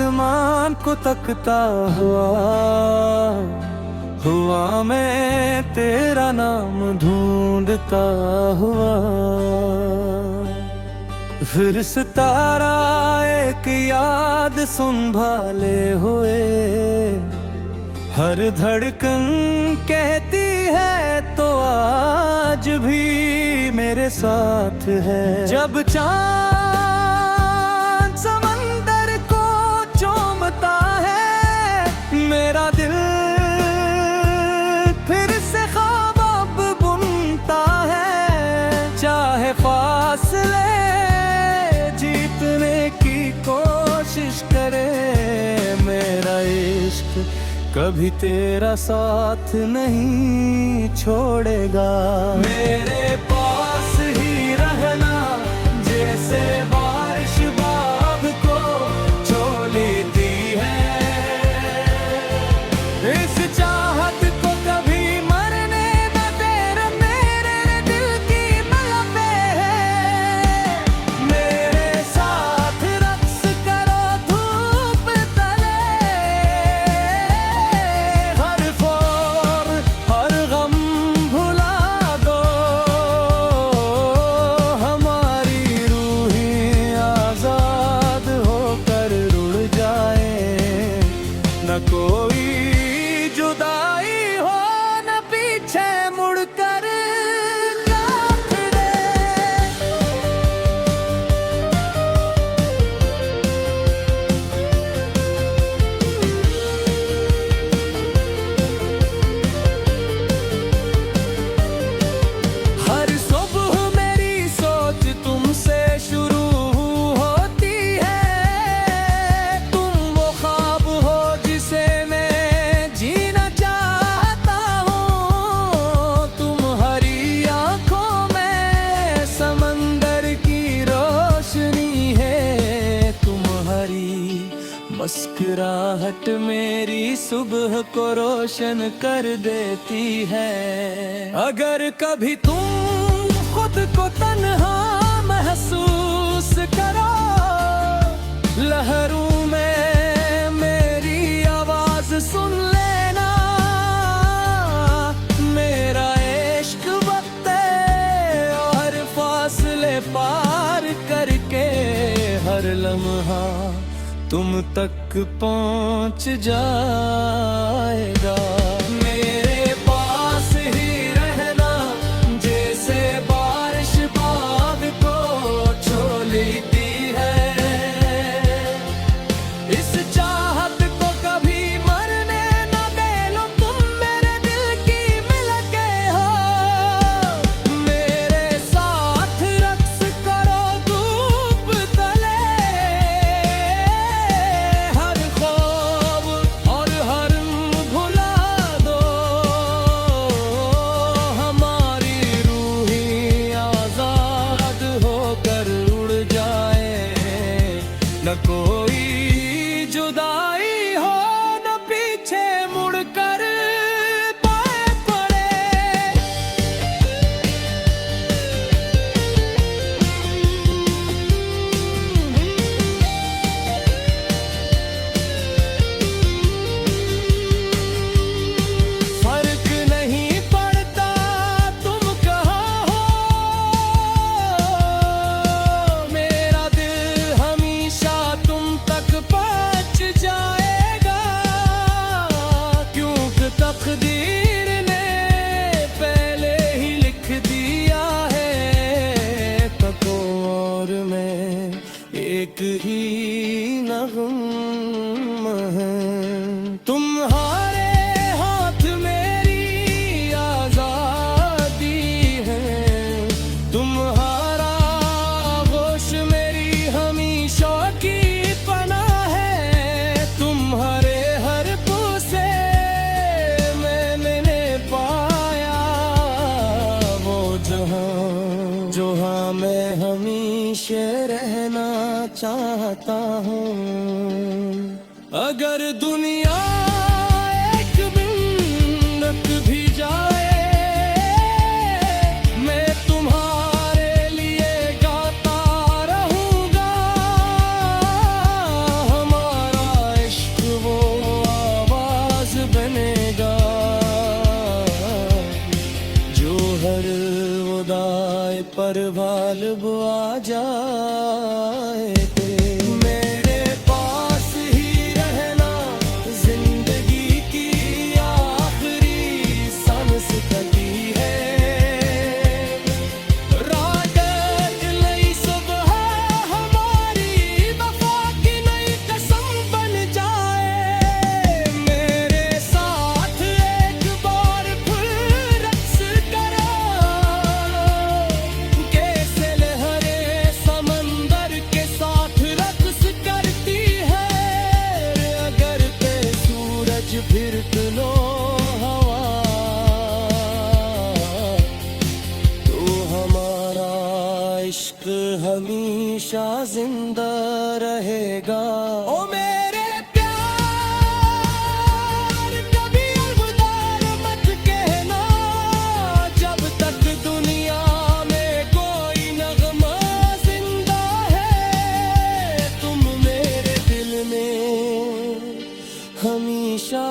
आसमान को तकता हुआ मैं तेरा नाम ढूंढता हुआ। फिर सितारा एक याद संभाले हुए, हर धड़कन कहती है तो आज भी मेरे साथ है। जब चांद समंदर को चूमता है, मेरा दिल फिर से ख्वाब अब बुनता है। चाहे फासले जीतने की कोशिश करे, मेरा इश्क कभी तेरा साथ नहीं छोड़ेगा। मेरे पास ही रहना जैसे बारिश बाग को छो लेती है। इस चाहत को कभी मरने न देना, मेरे दिल की तलबें है। मेरे साथ रक्स करो धूप तले, हर खौफ हर गम भुला दो। हमारी रूहें आजाद होकर रुड़ जाए, न कोई जुदाई हो न पीछे मुड़कर ताक दे। हर सुबह मेरी सोच तुमसे शुरू होती है। तुम वो ख्वाब हो जिसे मैं जीना चाहता हूँ। तुम्हारी आंखों में समंदर की रोशनी है। तुम्हारी मुस्कुराहट मेरी सुबह को रोशन कर देती है। अगर कभी तुम खुद को तन्हा महसूस करो, लहरों में मेरी आवाज सुन लेना। मेरा इश्क वक्त और फासले पार करके हर लम्हा तुम तक पहुंच जाएगा। मेरे पास ही रहना जैसे बारिश बाग को छो लेती है। इस चाहत को कभी मरने न देना, तुम मेरे दिल की मिलके हो। मेरे साथ रक्स करो धूप तले, हर खौफ और हर भुला दो। हमारी रूहें आजाद होकर उड़ जाए, न कोई जुदाई हो न पीछे मुड़कर पाए पड़े। फर्क नहीं पड़ता तुम कहाँ हो, मेरा दिल हमेशा तुम तक पहुंच जाएगा। क्योंकि तकदीर ने पहले ही लिख दिया है। तको और मैं एक ही नगम है। तुम्हारे हाथ मेरी आजादी है। तुम्हारा होश मेरी हमेशा की पनाह है। तुम्हारे हर बुसे में मैंने पाया वो जहाँ मैं हमेशा रहना चाहता हूँ। अगर दुनिया एक दिन रुक भी जाए, मैं तुम्हारे लिए गाता रहूंगा। हमारा पर वालब आ जाए मेरे पास ही रहना जिंदगी की आखिरी सांस कटी है रात नई सुबह हमारी वफा की नई कसम बन जाए मेरे साथ एक बार फिर रक्स करो कैसे लहरे समंदर के साथ रक्स करती है अगर पे सूरज फिर तुलो हवा तो हमारा इश्क हमेशा जिंदा रहेगा ओ मेरे प्यार कभी अलविदा मत कहना जब तक दुनिया में कोई नगमा जिंदा है तुम मेरे दिल में हमेशा